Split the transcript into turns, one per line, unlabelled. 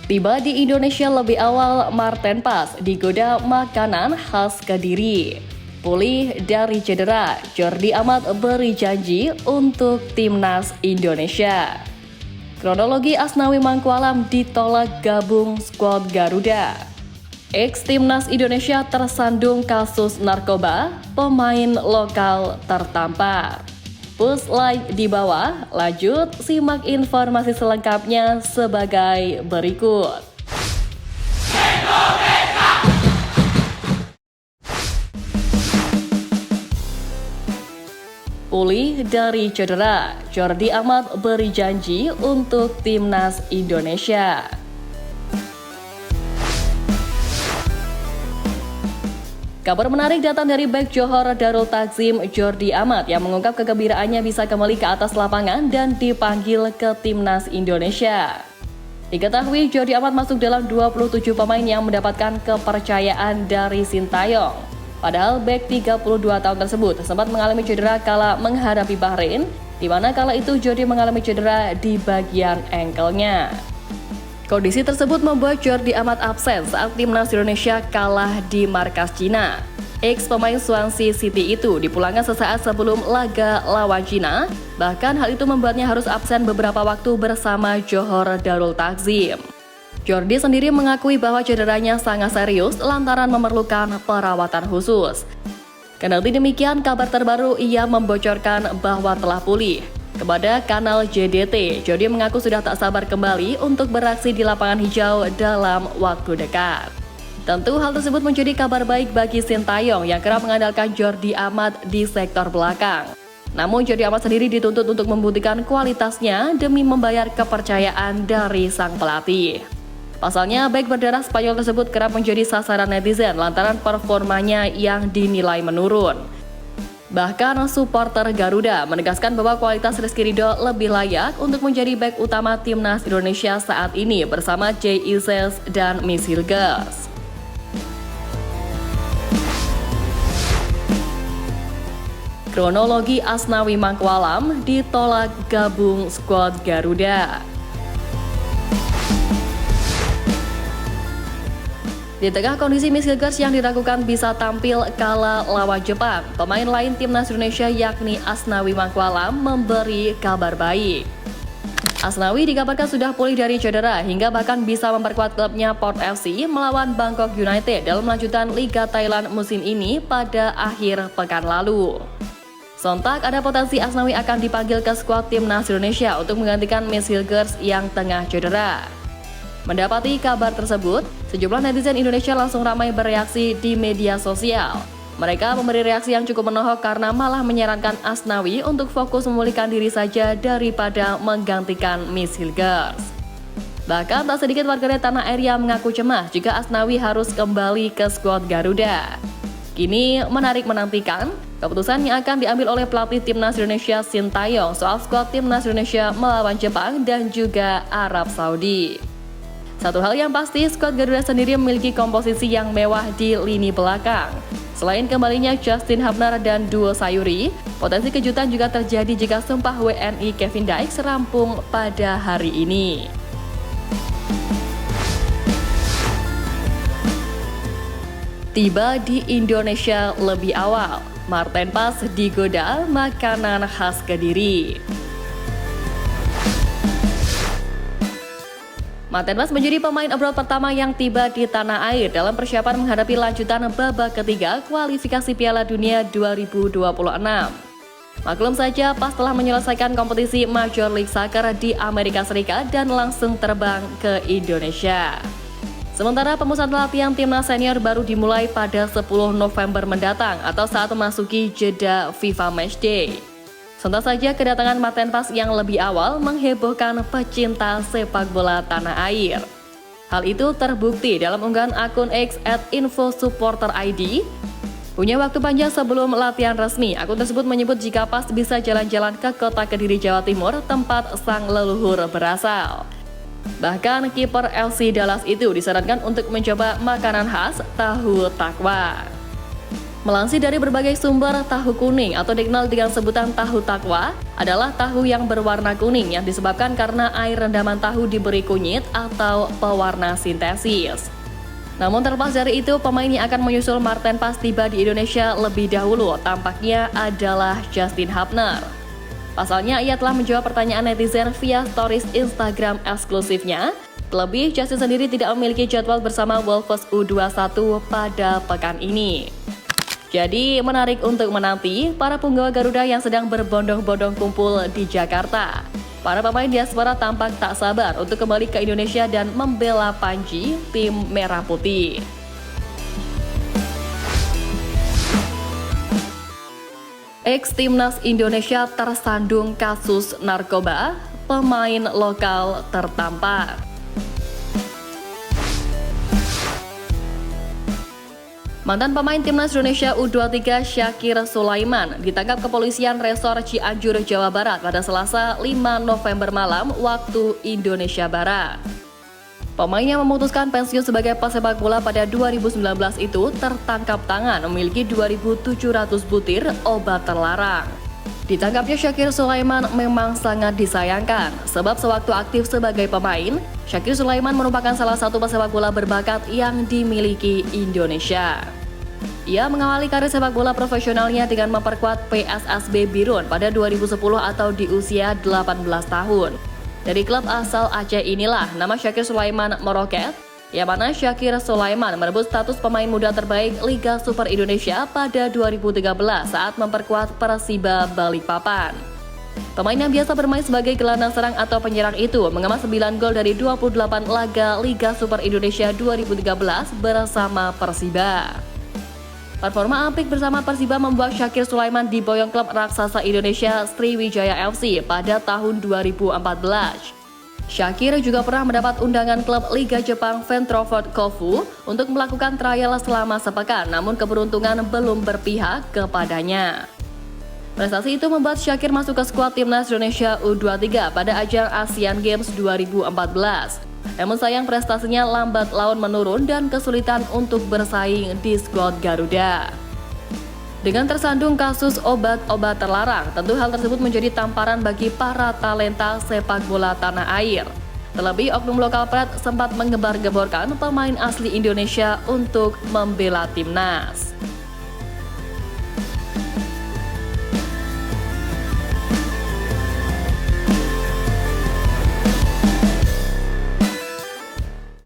Tiba di Indonesia lebih awal, Marten Paes digoda makanan khas Kediri. Pulih dari cedera, Jordi Amat beri janji untuk timnas Indonesia. Kronologi Asnawi Mangkualam ditolak gabung skuad Garuda. Ex timnas Indonesia tersandung kasus narkoba, pemain lokal tertampar. Push like di bawah, lanjut simak informasi selengkapnya sebagai berikut. Pulih dari cedera, Jordi Amat beri janji untuk timnas Indonesia. Kabar menarik datang dari bek Johor Darul Takzim Jordi Amat yang mengungkap kegembiraannya bisa kembali ke atas lapangan dan dipanggil ke timnas Indonesia. Diketahui Jordi Amat masuk dalam 27 pemain yang mendapatkan kepercayaan dari Sintayong. Padahal bek 32 tahun tersebut sempat mengalami cedera kala menghadapi Bahrain, di mana kala itu Jordi mengalami cedera di bagian ankle-nya. Kondisi tersebut membuat Jordi Amat absen saat timnas Indonesia kalah di markas Cina. Ex pemain Swansea City itu dipulangkan sesaat sebelum laga lawan Cina, bahkan hal itu membuatnya harus absen beberapa waktu bersama Johor Darul Takzim. Jordi sendiri mengakui bahwa cederanya sangat serius lantaran memerlukan perawatan khusus. Kendati demikian, kabar terbaru ia membocorkan bahwa telah pulih. Kepada kanal JDT, Jordi mengaku sudah tak sabar kembali untuk beraksi di lapangan hijau dalam waktu dekat. Tentu hal tersebut menjadi kabar baik bagi Sintayong yang kerap mengandalkan Jordi Amat di sektor belakang. Namun Jordi Amat sendiri dituntut untuk membuktikan kualitasnya demi membayar kepercayaan dari sang pelatih. Pasalnya, bek berdarah Spanyol tersebut kerap menjadi sasaran netizen lantaran performanya yang dinilai menurun. Bahkan supporter Garuda menegaskan bahwa kualitas Rizky Ridho lebih layak untuk menjadi bek utama timnas Indonesia saat ini bersama Jay Ises dan Miss Hilgers. Kronologi Asnawi Mangkualam ditolak gabung skuad Garuda. Di tengah kondisi Miss Hilgers yang diragukan bisa tampil kala lawan Jepang, pemain lain timnas Indonesia yakni Asnawi Mangkualam memberi kabar baik. Asnawi dikabarkan sudah pulih dari cedera hingga bahkan bisa memperkuat klubnya Port FC melawan Bangkok United dalam lanjutan Liga Thailand musim ini pada akhir pekan lalu. Sontak ada potensi Asnawi akan dipanggil ke skuad timnas Indonesia untuk menggantikan Miss Hilgers yang tengah cedera. Mendapati kabar tersebut, sejumlah netizen Indonesia langsung ramai bereaksi di media sosial. Mereka memberi reaksi yang cukup menohok karena malah menyarankan Asnawi untuk fokus memulihkan diri saja daripada menggantikan Miss Hilgers. Bahkan tak sedikit warganet tanah air yang mengaku cemas jika Asnawi harus kembali ke skuad Garuda. Kini menarik menantikan keputusan yang akan diambil oleh pelatih timnas Indonesia Sintayong soal skuad timnas Indonesia melawan Jepang dan juga Arab Saudi. Satu hal yang pasti, skuad Garuda sendiri memiliki komposisi yang mewah di lini belakang. Selain kembalinya Justin Hubner dan duo Sayuri, potensi kejutan juga terjadi jika sumpah WNI Kevin Dykes rampung pada hari ini. Tiba di Indonesia lebih awal, Marten Paes digoda makanan khas Kediri. Marten Paes menjadi pemain abroad pertama yang tiba di tanah air dalam persiapan menghadapi lanjutan babak ketiga kualifikasi Piala Dunia 2026. Maklum saja, Paes telah menyelesaikan kompetisi Major League Soccer di Amerika Serikat dan langsung terbang ke Indonesia. Sementara pemusatan latihan timnas senior baru dimulai pada 10 November mendatang atau saat memasuki jeda FIFA Matchday. Sontak saja kedatangan Marten Paes yang lebih awal menghebohkan pecinta sepak bola tanah air. Hal itu terbukti dalam unggahan akun X @infosupporterid. Punya waktu panjang sebelum latihan resmi, akun tersebut menyebut jika Paes bisa jalan-jalan ke kota Kediri, Jawa Timur, tempat sang leluhur berasal. Bahkan kiper LC Dallas itu disarankan untuk mencoba makanan khas tahu takwa. Melansir dari berbagai sumber, tahu kuning atau dikenal dengan sebutan tahu takwa adalah tahu yang berwarna kuning yang disebabkan karena air rendaman tahu diberi kunyit atau pewarna sintesis. Namun terlepas dari itu, pemain yang akan menyusul Marten Pas tiba di Indonesia lebih dahulu tampaknya adalah Justin Hubner. Pasalnya, ia telah menjawab pertanyaan netizen via stories Instagram eksklusifnya. Terlebih, Justin sendiri tidak memiliki jadwal bersama Wolves U21 pada pekan ini. Jadi, menarik untuk menanti para punggawa Garuda yang sedang berbondong-bondong kumpul di Jakarta. Para pemain diaspora tampak tak sabar untuk kembali ke Indonesia dan membela Panji, tim Merah Putih. Ex-timnas Indonesia tersandung kasus narkoba, pemain lokal tertampar. Mantan pemain timnas Indonesia U23 Syakir Sulaiman ditangkap kepolisian Resor Cianjur, Jawa Barat pada Selasa 5 November malam waktu Indonesia Barat. Pemain yang memutuskan pensiun sebagai pesepak bola pada 2019 itu tertangkap tangan memiliki 2.700 butir obat terlarang. Ditangkapnya Syakir Sulaiman memang sangat disayangkan, sebab sewaktu aktif sebagai pemain, Syakir Sulaiman merupakan salah satu pesepak bola berbakat yang dimiliki Indonesia. Ia mengawali karir sepak bola profesionalnya dengan memperkuat PSSB Birun pada 2010 atau di usia 18 tahun. Dari klub asal Aceh inilah nama Syakir Sulaiman meroket, yang mana Syakir Sulaiman merebut status pemain muda terbaik Liga Super Indonesia pada 2013 saat memperkuat Persiba Balikpapan. Pemain yang biasa bermain sebagai gelandang serang atau penyerang itu mengemas 9 gol dari 28 laga Liga Super Indonesia 2013 bersama Persiba. Performa apik bersama Persiba membuat Syakir Sulaiman diboyong klub raksasa Indonesia Sriwijaya FC pada tahun 2014. Syakir juga pernah mendapat undangan klub Liga Jepang Ventrofort Kofu untuk melakukan trial selama sepekan, namun keberuntungan belum berpihak kepadanya. Prestasi itu membuat Syakir masuk ke skuad timnas Indonesia U23 pada ajang Asian Games 2014. Namun sayang prestasinya lambat laun menurun dan kesulitan untuk bersaing di skuad Garuda. Dengan tersandung kasus obat-obat terlarang, tentu hal tersebut menjadi tamparan bagi para talenta sepak bola tanah air. Terlebih, oknum lokal pret sempat mengembar-gemborkan pemain asli Indonesia untuk membela timnas.